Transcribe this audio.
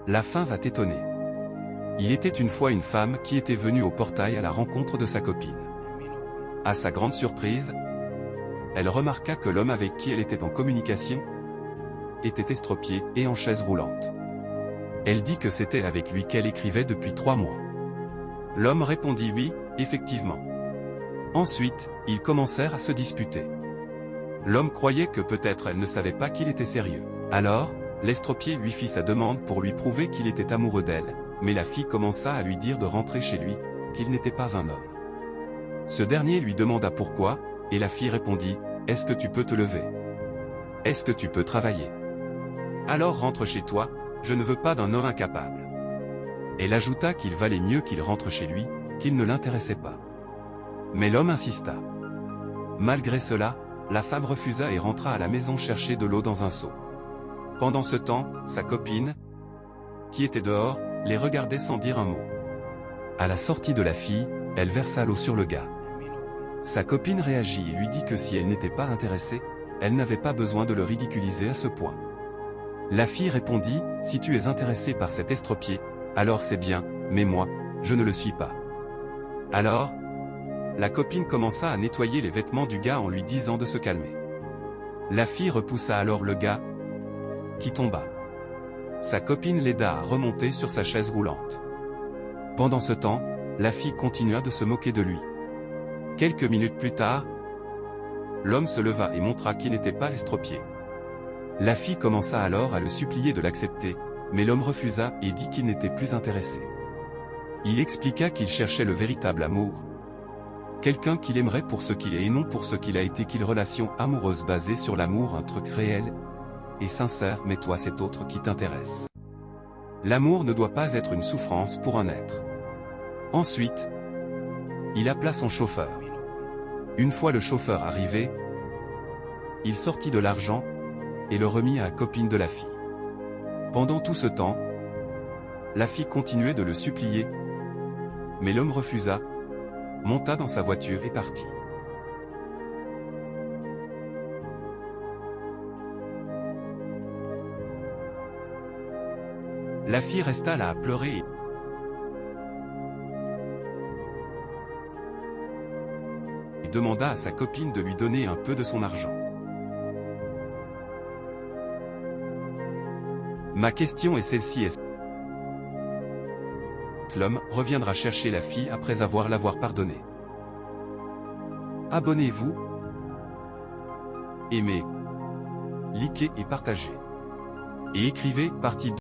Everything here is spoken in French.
La fin va t'étonner. Il était une fois une femme qui était venue au portail à la rencontre de sa copine. À sa grande surprise, elle remarqua que l'homme avec qui elle était en communication était estropié et en chaise roulante. Elle dit que c'était avec lui qu'elle écrivait depuis 3 mois. L'homme répondit oui, effectivement. Ensuite, ils commencèrent à se disputer. L'homme croyait que peut-être elle ne savait pas qu'il était sérieux. Alors, l'estropié lui fit sa demande pour lui prouver qu'il était amoureux d'elle, mais la fille commença à lui dire de rentrer chez lui, qu'il n'était pas un homme. Ce dernier lui demanda pourquoi, et la fille répondit, « Est-ce que tu peux te lever? Est-ce que tu peux travailler? Alors rentre chez toi, je ne veux pas d'un homme incapable. » Elle ajouta qu'il valait mieux qu'il rentre chez lui, qu'il ne l'intéressait pas. Mais l'homme insista. Malgré cela, la femme refusa et rentra à la maison chercher de l'eau dans un seau. Pendant ce temps, sa copine, qui était dehors, les regardait sans dire un mot. À la sortie de la fille, elle versa l'eau sur le gars. Sa copine réagit et lui dit que si elle n'était pas intéressée, elle n'avait pas besoin de le ridiculiser à ce point. La fille répondit, « Si tu es intéressé par cet estropié, alors c'est bien, mais moi, je ne le suis pas. » Alors, la copine commença à nettoyer les vêtements du gars en lui disant de se calmer. La fille repoussa alors le gars, qui tomba. Sa copine l'aida à remonter sur sa chaise roulante. Pendant ce temps, la fille continua de se moquer de lui. Quelques minutes plus tard, l'homme se leva et montra qu'il n'était pas estropié. La fille commença alors à le supplier de l'accepter, mais l'homme refusa et dit qu'il n'était plus intéressé. Il expliqua qu'il cherchait le véritable amour. Quelqu'un qu'il aimerait pour ce qu'il est et non pour ce qu'il a été, qu'une relation amoureuse basée sur l'amour, un truc réel et sincère, mais toi c'est autre qui t'intéresse. L'amour ne doit pas être une souffrance pour un être. Ensuite, il appela son chauffeur. Une fois le chauffeur arrivé, il sortit de l'argent et le remit à la copine de la fille. Pendant tout ce temps, la fille continuait de le supplier, mais l'homme refusa, monta dans sa voiture et partit. La fille resta là à pleurer et demanda à sa copine de lui donner un peu de son argent. Ma question est celle-ci, est-ce que l'homme reviendra chercher la fille après l'avoir pardonnée? Abonnez-vous, aimez, likez et partagez. Et écrivez partie 2.